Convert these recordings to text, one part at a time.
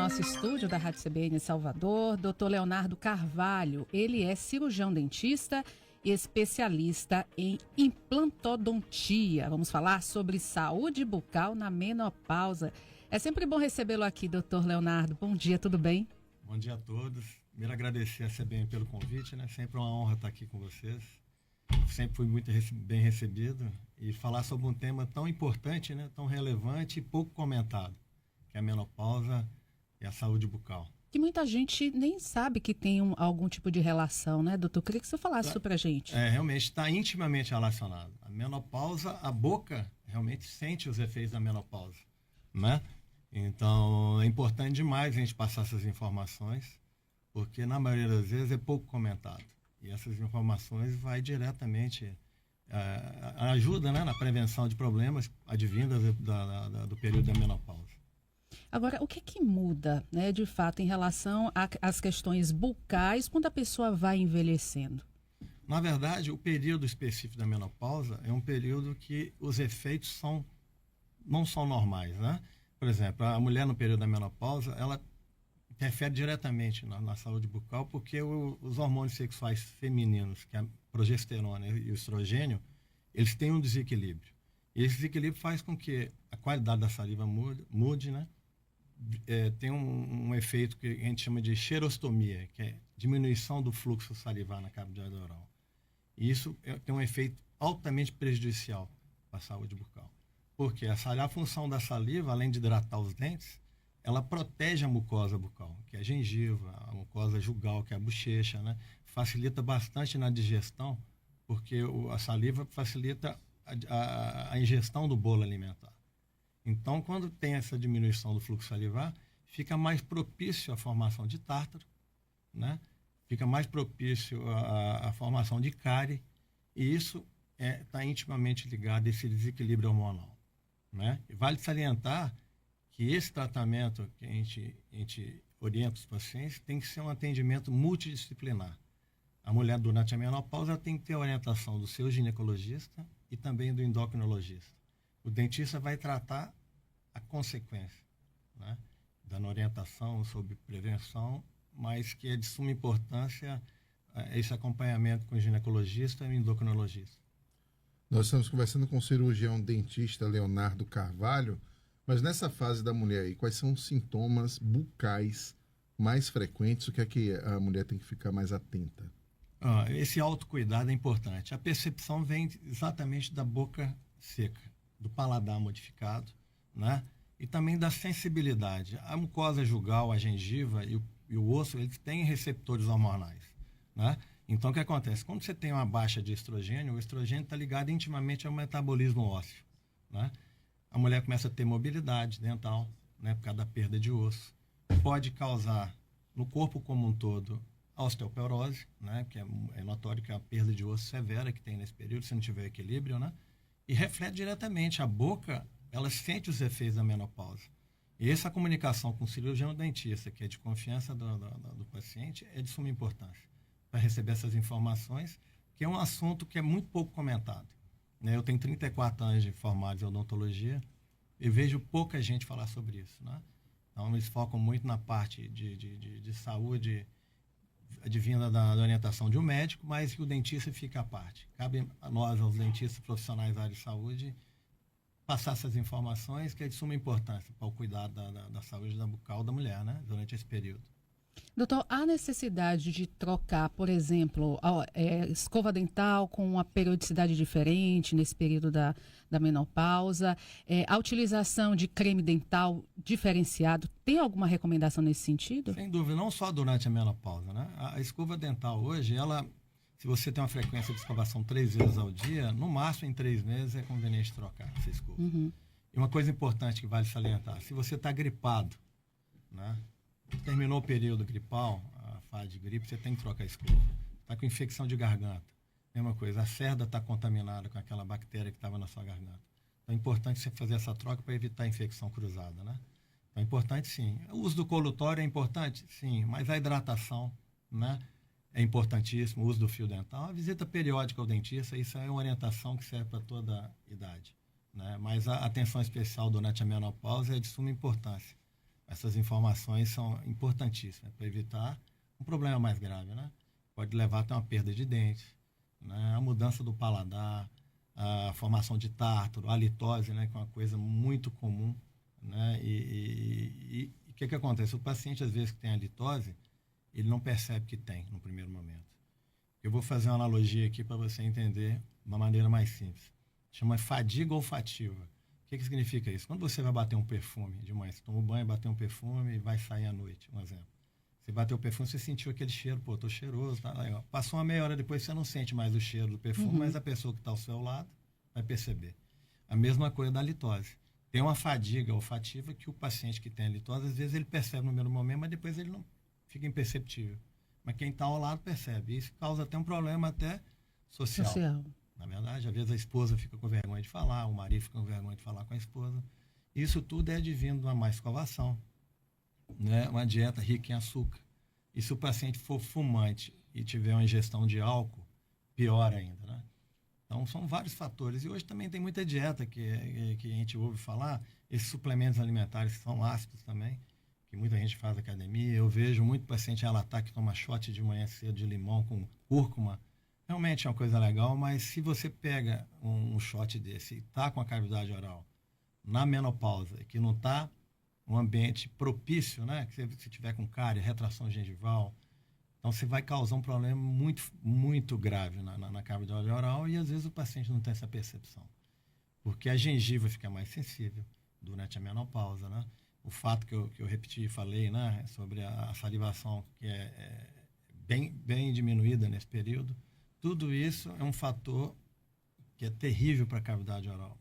nosso estúdio da Rádio CBN Salvador, Dr. Leonardo Carvalho. Ele é cirurgião dentista e especialista em implantodontia. Vamos falar sobre saúde bucal na menopausa. É sempre bom recebê-lo aqui, Dr. Leonardo. Bom dia, tudo bem? Bom dia a todos. Primeiro agradecer a CBN pelo convite, né? Sempre uma honra estar aqui com vocês. Sempre fui muito bem recebido e falar sobre um tema tão importante, né? Tão relevante e pouco comentado, que é a menopausa e a saúde bucal. Que muita gente nem sabe que tem algum tipo de relação, né, doutor? Queria que você falasse isso pra gente. Realmente está intimamente relacionado. A menopausa, a boca realmente sente os efeitos da menopausa, né? Então é importante demais a gente passar essas informações, porque na maioria das vezes é pouco comentado. E essas informações vai diretamente, ajuda, né, na prevenção de problemas advindas do período da menopausa. Agora, o que muda, né, de fato, em relação às questões bucais quando a pessoa vai envelhecendo? Na verdade, o período específico da menopausa é um período que os efeitos não são normais, né? Por exemplo, a mulher no período da menopausa, ela interfere diretamente na saúde bucal, porque os hormônios sexuais femininos, que é a progesterona e o estrogênio, eles têm um desequilíbrio. E esse desequilíbrio faz com que a qualidade da saliva mude, né? Tem um efeito que a gente chama de xerostomia, que é diminuição do fluxo salivar na cavidade oral. E isso tem um efeito altamente prejudicial para a saúde bucal. Porque a função da saliva, além de hidratar os dentes, ela protege a mucosa bucal, que é a gengiva, a mucosa jugal, que é a bochecha, né? Facilita bastante na digestão, porque a saliva facilita a ingestão do bolo alimentar. Então, quando tem essa diminuição do fluxo salivar, fica mais propício à formação de tártaro, né? Fica mais propício à formação de cárie, e isso está intimamente ligado a esse desequilíbrio hormonal, né? E vale salientar que esse tratamento que a gente orienta os pacientes tem que ser um atendimento multidisciplinar. A mulher, durante a menopausa, tem que ter a orientação do seu ginecologista e também do endocrinologista. O dentista vai tratar a consequência, né? Dando orientação sobre prevenção, mas que é de suma importância esse acompanhamento com o ginecologista e o endocrinologista. Nós estamos conversando com o cirurgião dentista Leonardo Carvalho, mas nessa fase da mulher aí, quais são os sintomas bucais mais frequentes? O que é que a mulher tem que ficar mais atenta? Esse autocuidado é importante. A percepção vem exatamente da boca seca, do paladar modificado, né? E também da sensibilidade. A mucosa jugal, a gengiva e o osso, eles têm receptores hormonais, né? Então, o que acontece? Quando você tem uma baixa de estrogênio, o estrogênio está ligado intimamente ao metabolismo ósseo, né? A mulher começa a ter mobilidade dental, né, por causa da perda de osso. Pode causar, no corpo como um todo, a osteoporose, né, que é notório que é a perda de osso severa que tem nesse período, se não tiver equilíbrio, né? E reflete diretamente. A boca, ela sente os efeitos da menopausa. E essa comunicação com o cirurgião dentista, que é de confiança do paciente, é de suma importância para receber essas informações, que é um assunto que é muito pouco comentado. Eu tenho 34 anos de formado em odontologia e vejo pouca gente falar sobre isso, né? Então, eles focam muito na parte de saúde advinda da orientação de um médico, mas que o dentista fica à parte. Cabe a nós, aos dentistas profissionais da área de saúde, passar essas informações, que é de suma importância para o cuidado da saúde bucal da mulher, né? Durante esse período. Doutor, há necessidade de trocar, por exemplo, escova dental com uma periodicidade diferente nesse período da menopausa? A utilização de creme dental diferenciado, tem alguma recomendação nesse sentido? Sem dúvida, não só durante a menopausa, né? A escova dental hoje, se você tem uma frequência de escovação 3 vezes ao dia, no máximo em 3 meses é conveniente trocar essa escova. Uhum. E uma coisa importante que vale salientar, se você está gripado, né? Terminou o período gripal, a fase de gripe, você tem que trocar a escova. Está com infecção de garganta, mesma coisa, a cerda está contaminada com aquela bactéria que estava na sua garganta. Então é importante você fazer essa troca para evitar a infecção cruzada, né? Então é importante sim. O uso do colutório é importante? Sim, mas a hidratação, né, é importantíssimo, o uso do fio dental. A visita periódica ao dentista, isso é uma orientação que serve para toda a idade, né? Mas a atenção especial durante a menopausa é de suma importância. Essas informações são importantíssimas para evitar um problema mais grave, né? Pode levar até uma perda de dentes, né? A mudança do paladar, a formação de tártaro, a litose, né? Que é uma coisa muito comum, né? E o que acontece? O paciente, às vezes, que tem a litose, ele não percebe que tem no primeiro momento. Eu vou fazer uma analogia aqui para você entender de uma maneira mais simples. Chama fadiga olfativa. O que significa isso? Quando você vai bater um perfume de manhã, você toma um banho, bater um perfume e vai sair à noite, um exemplo. Você bateu o perfume, você sentiu aquele cheiro, pô, tô cheiroso, tá legal. Passou uma meia hora depois, você não sente mais o cheiro do perfume, mas a pessoa que está ao seu lado vai perceber. A mesma coisa da litose. Tem uma fadiga olfativa que o paciente que tem a litose, às vezes ele percebe no primeiro momento, mas depois ele não fica imperceptível. Mas quem está ao lado percebe. Isso causa até um problema até social. Na verdade, às vezes a esposa fica com vergonha de falar, o marido fica com vergonha de falar com a esposa. Isso tudo é advindo de uma má escovação, né? Uma dieta rica em açúcar. E se o paciente for fumante e tiver uma ingestão de álcool, pior ainda, né? Então, são vários fatores. E hoje também tem muita dieta que a gente ouve falar, esses suplementos alimentares que são ácidos também, que muita gente faz academia. Eu vejo muito paciente relatar que toma shot de manhã cedo de limão com cúrcuma. Realmente é uma coisa legal, mas se você pega um shot desse e está com a cavidade oral na menopausa, que não está um ambiente propício, né? Que se tiver com cárie, retração gengival, então você vai causar um problema muito, muito grave na cavidade oral e às vezes o paciente não tem essa percepção. Porque a gengiva fica mais sensível durante a menopausa, né? O fato que eu repeti e falei, né? Sobre a salivação que é bem diminuída nesse período. Tudo isso é um fator que é terrível para a cavidade oral.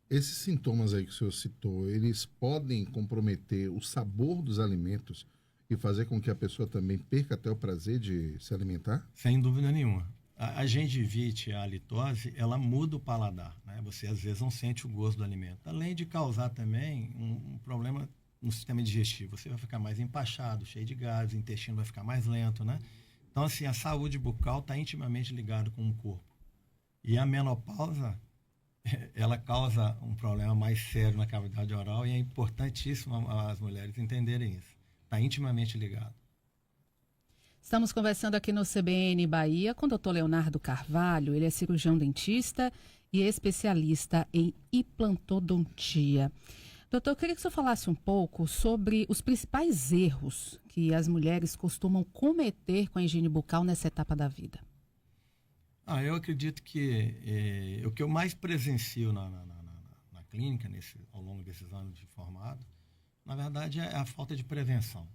Esses sintomas aí que o senhor citou, eles podem comprometer o sabor dos alimentos e fazer com que a pessoa também perca até o prazer de se alimentar? Sem dúvida nenhuma. A gengivite, a litose, ela muda o paladar, né? Você às vezes não sente o gosto do alimento. Além de causar também um problema no sistema digestivo. Você vai ficar mais empachado, cheio de gases, o intestino vai ficar mais lento, né? Então, assim, a saúde bucal está intimamente ligada com o corpo. E a menopausa, ela causa um problema mais sério na cavidade oral e é importantíssimo as mulheres entenderem isso. Está intimamente ligado. Estamos conversando aqui no CBN Bahia com o Dr. Leonardo Carvalho. Ele é cirurgião dentista e especialista em implantodontia. Doutor, eu queria que o senhor falasse um pouco sobre os principais erros que as mulheres costumam cometer com a higiene bucal nessa etapa da vida. Eu acredito que o que eu mais presencio na clínica, ao longo desses anos de formado, na verdade, é a falta de prevenção.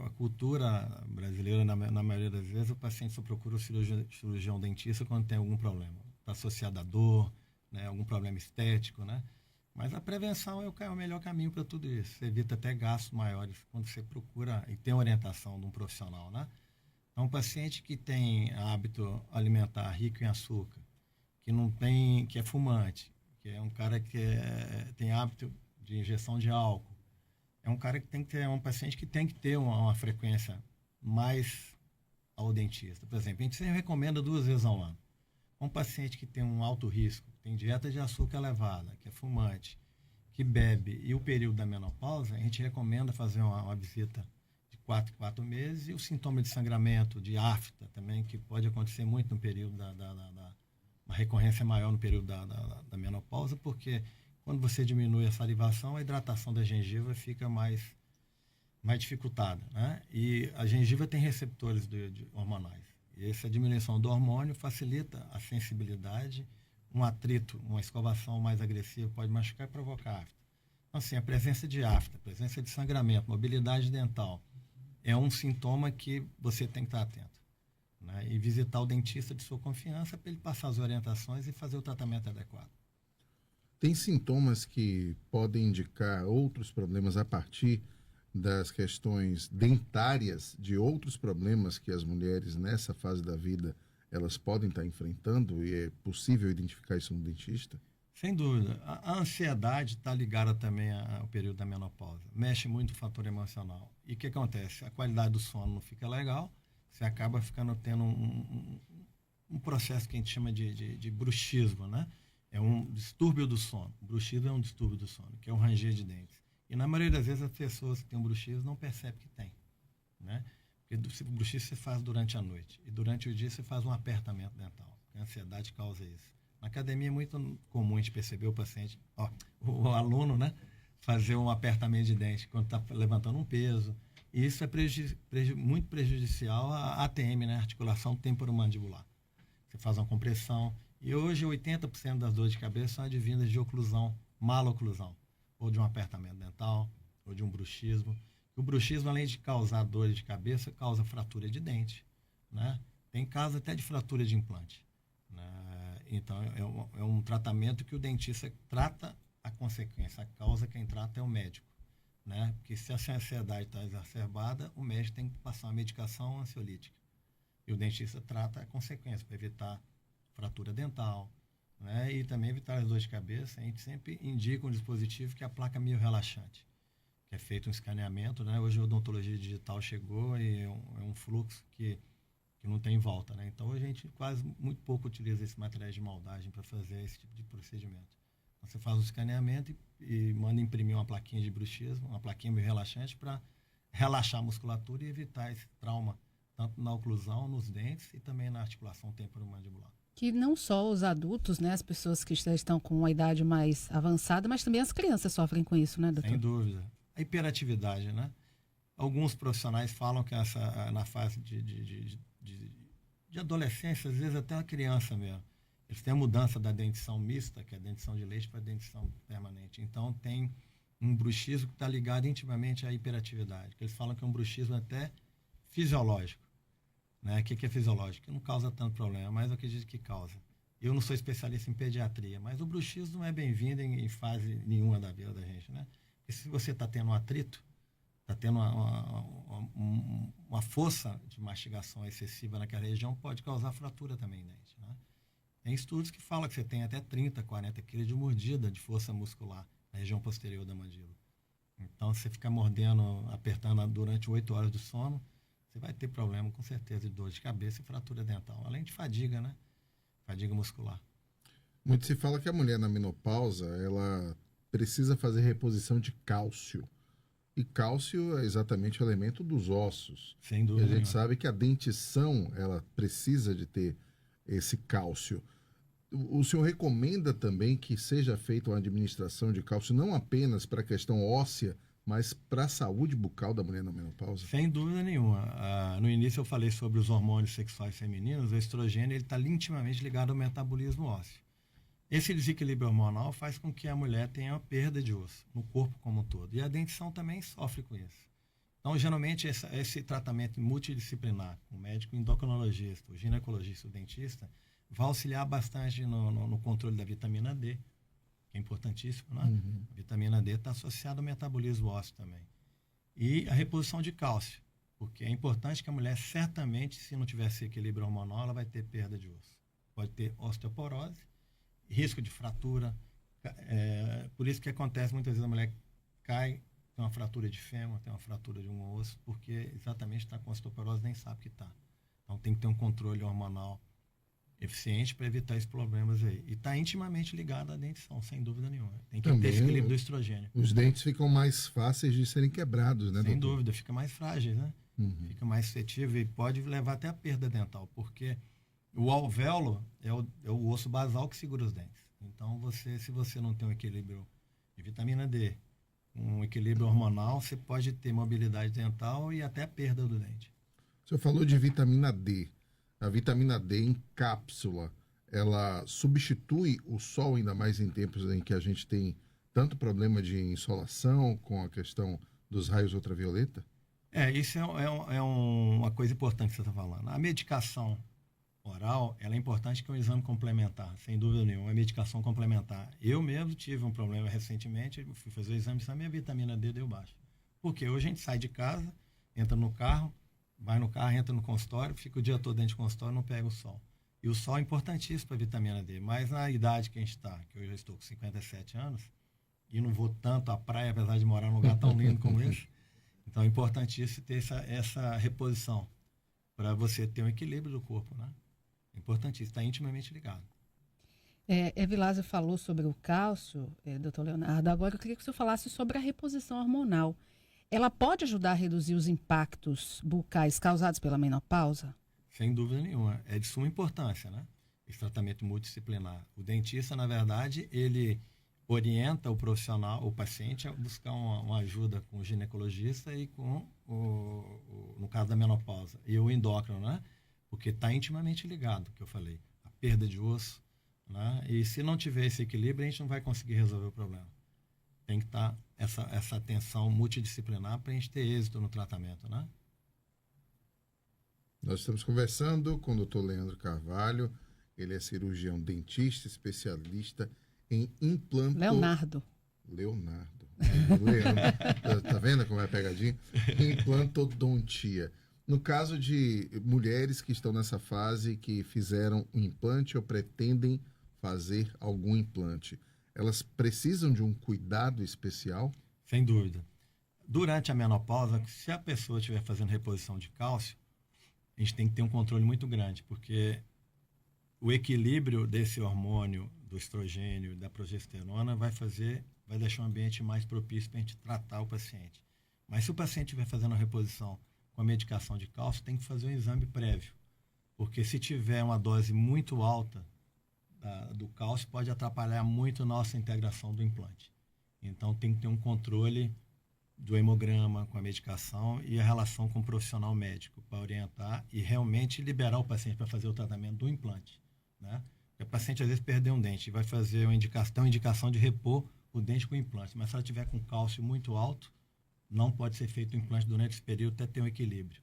A cultura brasileira, na maioria das vezes, o paciente só procura o cirurgião dentista quando tem algum problema. Está associado à dor, né, algum problema estético, né? Mas a prevenção é o melhor caminho para tudo isso. Você evita até gastos maiores quando você procura e tem orientação de um profissional, né? Então, um paciente que tem hábito alimentar rico em açúcar, que é fumante, que é um cara que tem hábito de injeção de álcool, é um cara que tem que ter, um paciente que tem que ter uma frequência mais ao dentista. Por exemplo, a gente sempre recomenda 2 vezes ao ano. Um paciente que tem um alto risco, tem dieta de açúcar elevada, que é fumante, que bebe, e o período da menopausa, a gente recomenda fazer uma visita de 4 em 4 meses, e o sintoma de sangramento, de afta também, que pode acontecer muito no período uma recorrência maior no período da menopausa, porque quando você diminui a salivação, a hidratação da gengiva fica mais dificultada, né? E a gengiva tem receptores hormonais. E essa diminuição do hormônio facilita a sensibilidade, um atrito, uma escovação mais agressiva pode machucar e provocar afta. Então, assim, a presença de afta, a presença de sangramento, mobilidade dental, é um sintoma que você tem que estar atento, né? E visitar o dentista de sua confiança para ele passar as orientações e fazer o tratamento adequado. Tem sintomas que podem indicar outros problemas a partir das questões dentárias, de outros problemas que as mulheres nessa fase da vida elas podem estar enfrentando, e é possível identificar isso no dentista? Sem dúvida. A ansiedade está ligada também ao período da menopausa. Mexe muito o fator emocional. E o que acontece? A qualidade do sono não fica legal, você acaba tendo um processo que a gente chama de bruxismo, né? É um distúrbio do sono. O bruxismo é um distúrbio do sono, que é um ranger de dentes. E na maioria das vezes as pessoas que têm um bruxismo não percebem que tem, né? Porque o bruxismo você faz durante a noite e durante o dia você faz um apertamento dental. A ansiedade causa isso. Na academia é muito comum a gente perceber o paciente, o aluno, né, fazer um apertamento de dente quando está levantando um peso. E isso é muito prejudicial à ATM, né, articulação temporomandibular. Você faz uma compressão. E hoje 80% das dores de cabeça são advindas de oclusão, maloclusão, ou de um apertamento dental, ou de um bruxismo. O bruxismo, além de causar dores de cabeça, causa fratura de dente, né? Tem casos até de fratura de implante, né? Então, é um tratamento que o dentista trata a consequência. A causa quem trata é o médico, né? Porque se a ansiedade está exacerbada, o médico tem que passar uma medicação ansiolítica. E o dentista trata a consequência, para evitar fratura dental, né? E também evitar as dores de cabeça. A gente sempre indica um dispositivo que é a placa miorrelaxante, que é feito um escaneamento, né? Hoje a odontologia digital chegou e é um fluxo que não tem volta, né? Então a gente muito pouco utiliza esses materiais de moldagem para fazer esse tipo de procedimento. Então, você faz o escaneamento e manda imprimir uma plaquinha de bruxismo, uma plaquinha meio relaxante para relaxar a musculatura e evitar esse trauma, tanto na oclusão, nos dentes e também na articulação temporomandibular. Que não só os adultos, né, as pessoas que já estão com uma idade mais avançada, mas também as crianças sofrem com isso, né, doutor? Sem dúvida. A hiperatividade, né? Alguns profissionais falam que na fase de adolescência, às vezes até a criança mesmo, eles têm a mudança da dentição mista, que é a dentição de leite, para a dentição permanente. Então, tem um bruxismo que está ligado intimamente à hiperatividade, que eles falam que é um bruxismo até fisiológico, né? O que é fisiológico? Que não causa tanto problema, mas eu acredito que causa. Eu não sou especialista em pediatria, mas o bruxismo não é bem-vindo em fase nenhuma da vida da gente, né? Porque se você está tendo um atrito, está tendo uma força de mastigação excessiva naquela região, pode causar fratura também em dente, né? Tem estudos que falam que você tem até 30, 40 quilos de mordida de força muscular na região posterior da mandíbula. Então, se você ficar mordendo, apertando durante 8 horas do sono, você vai ter problema, com certeza, de dor de cabeça e fratura dental. Além de fadiga, né? Fadiga muscular. Muito se fala que a mulher na menopausa, ela precisa fazer reposição de cálcio. E cálcio é exatamente o elemento dos ossos. Sem dúvida. E a gente sabe que a dentição, ela precisa de ter esse cálcio. O senhor recomenda também que seja feita uma administração de cálcio, não apenas para a questão óssea, mas para a saúde bucal da mulher na menopausa? Sem dúvida nenhuma. No início eu falei sobre os hormônios sexuais femininos. O estrogênio está intimamente ligado ao metabolismo ósseo. Esse desequilíbrio hormonal faz com que a mulher tenha uma perda de osso no corpo como um todo. E a dentição também sofre com isso. Então, geralmente, esse tratamento multidisciplinar, com o médico endocrinologista, o ginecologista, o dentista, vai auxiliar bastante no controle da vitamina D, que é importantíssimo, né? Uhum. A vitamina D está associada ao metabolismo ósseo também. E a reposição de cálcio, porque é importante que a mulher, certamente, se não tiver esse equilíbrio hormonal, ela vai ter perda de osso. Pode ter osteoporose, risco de fratura. Por isso que acontece, muitas vezes a mulher cai, tem uma fratura de fêmur, tem uma fratura de um osso, porque exatamente está com osteoporose, nem sabe que está. Então tem que ter um controle hormonal eficiente para evitar esses problemas aí. E está intimamente ligado à dentição, sem dúvida nenhuma. Tem que ter esse equilíbrio do estrogênio. Os dentes ficam mais fáceis de serem quebrados, né, Sem doutor? dúvida, fica mais frágil, né? Uhum. Fica mais suscetível e pode levar até a perda dental, porque o alvéolo é o osso basal que segura os dentes. Então, se você não tem um equilíbrio de vitamina D, um equilíbrio hormonal, você pode ter mobilidade dental e até a perda do dente. O senhor falou de vitamina D. A vitamina D em cápsula, ela substitui o sol, ainda mais em tempos em que a gente tem tanto problema de insolação com a questão dos raios ultravioleta? Isso é uma coisa importante que você está falando. A medicação oral, ela é importante, que é um exame complementar, sem dúvida nenhuma, é medicação complementar. Eu mesmo tive um problema recentemente, fui fazer o exame, a minha vitamina D deu baixa. Porque hoje a gente sai de casa, entra no carro, vai no carro, entra no consultório, fica o dia todo dentro do consultório, não pega o sol. E o sol é importantíssimo para a vitamina D, mas na idade que a gente está, que eu já estou com 57 anos, e não vou tanto à praia, apesar de morar num lugar tão lindo como esse, então é importantíssimo ter essa reposição, para você ter um equilíbrio do corpo, né? É importantíssimo, está intimamente ligado. Evilásio falou sobre o cálcio, doutor Leonardo. Agora eu queria que o senhor falasse sobre a reposição hormonal. Ela pode ajudar a reduzir os impactos bucais causados pela menopausa? Sem dúvida nenhuma. É de suma importância, né? Esse tratamento multidisciplinar. O dentista, na verdade, ele orienta o profissional, o paciente, a buscar uma ajuda com o ginecologista e com, no caso da menopausa, e o endócrino, né? Porque está intimamente ligado, que eu falei. A perda de osso, né? E se não tiver esse equilíbrio, a gente não vai conseguir resolver o problema. Tem que estar essa atenção multidisciplinar para a gente ter êxito no tratamento, né? Nós estamos conversando com o Dr. Leandro Carvalho. Ele é cirurgião dentista, especialista em implanto... Leonardo. Leandro. Tá vendo como é a pegadinha? Implantodontia. No caso de mulheres que estão nessa fase, que fizeram um implante ou pretendem fazer algum implante, elas precisam de um cuidado especial? Sem dúvida. Durante a menopausa, se a pessoa estiver fazendo reposição de cálcio, a gente tem que ter um controle muito grande, porque o equilíbrio desse hormônio, do estrogênio, da progesterona, vai deixar um ambiente mais propício para a gente tratar o paciente. Mas se o paciente estiver fazendo a reposição com a medicação de cálcio, tem que fazer um exame prévio, porque se tiver uma dose muito alta do cálcio, pode atrapalhar muito a nossa integração do implante. Então tem que ter um controle do hemograma com a medicação e a relação com o profissional médico para orientar e realmente liberar o paciente para fazer o tratamento do implante, né? Porque o paciente às vezes perdeu um dente e vai fazer uma indicação de repor o dente com o implante, mas se ela tiver com cálcio muito alto, não pode ser feito o implante durante esse período até ter um equilíbrio,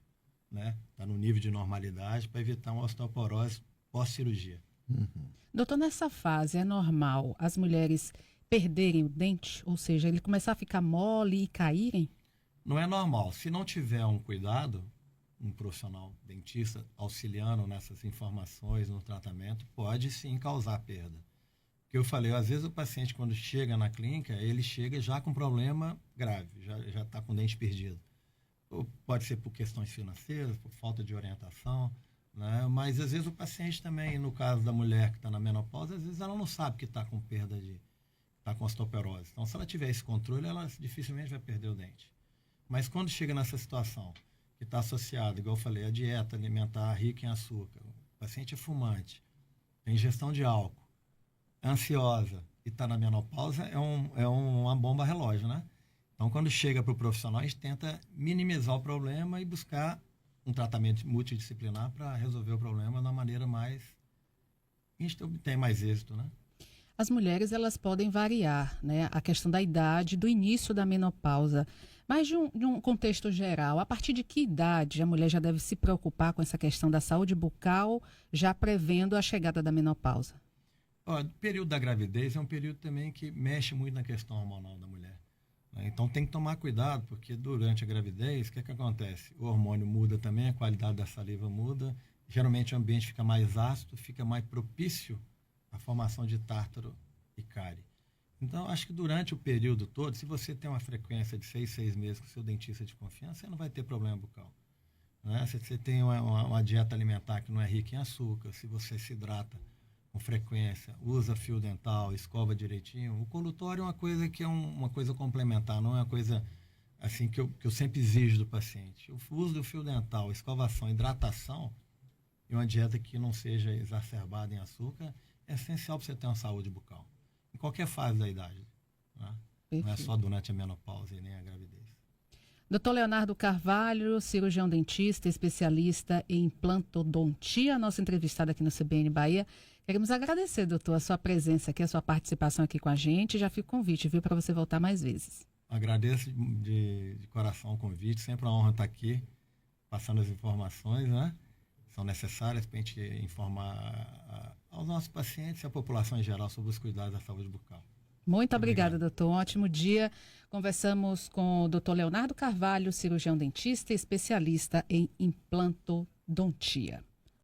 né? Tá no nível de normalidade para evitar uma osteoporose pós-cirurgia. Doutor, nessa fase é normal as mulheres perderem o dente, ou seja, ele começar a ficar mole e caírem? Não é normal. Se não tiver um cuidado, um profissional dentista auxiliando nessas informações no tratamento, pode sim causar perda. Porque eu falei, às vezes o paciente quando chega na clínica, ele chega já com problema grave, já está com o dente perdido. Ou pode ser por questões financeiras, por falta de orientação, né? Mas às vezes o paciente também, no caso da mulher que está na menopausa, às vezes ela não sabe que está com perda está com osteoporose. Então, se ela tiver esse controle, ela dificilmente vai perder o dente. Mas quando chega nessa situação, que está associada, igual eu falei, a dieta alimentar rica em açúcar, o paciente é fumante, tem ingestão de álcool, é ansiosa e está na menopausa, é uma bomba relógio, né? Então, quando chega para o profissional, a gente tenta minimizar o problema e buscar um tratamento multidisciplinar para resolver o problema da maneira mais... a gente obtém mais êxito, né? As mulheres, elas podem variar, né? A questão da idade, do início da menopausa. Mas de um contexto geral, a partir de que idade a mulher já deve se preocupar com essa questão da saúde bucal, já prevendo a chegada da menopausa? O período da gravidez é um período também que mexe muito na questão hormonal da mulher, né? Então tem que tomar cuidado, porque durante a gravidez, o que acontece? O hormônio muda também, a qualidade da saliva muda, geralmente o ambiente fica mais ácido, fica mais propício a formação de tártaro e cárie. Então, acho que durante o período todo, se você tem uma frequência de 6 meses com o seu dentista de confiança, você não vai ter problema bucal, né? Se você tem uma dieta alimentar que não é rica em açúcar, se você se hidrata com frequência, usa fio dental, escova direitinho, o colutório é uma coisa que é uma coisa complementar, não é uma coisa assim que eu sempre exijo do paciente. O uso do fio dental, escovação, hidratação e uma dieta que não seja exacerbada em açúcar é essencial para você ter uma saúde bucal, em qualquer fase da idade, né? Não é só durante a menopausa e nem a gravidez. Dr. Leonardo Carvalho, cirurgião dentista, especialista em implantodontia, nosso entrevistado aqui no CBN Bahia. Queremos agradecer, doutor, a sua presença aqui, a sua participação aqui com a gente. Já fica o convite, viu, para você voltar mais vezes. Agradeço de coração o convite, sempre uma honra estar aqui, passando as informações, né? São necessárias para a gente informar aos nossos pacientes e à população em geral sobre os cuidados da saúde bucal. Muito obrigada, doutor. Um ótimo dia. Conversamos com o doutor Leonardo Carvalho, cirurgião dentista e especialista em implantodontia.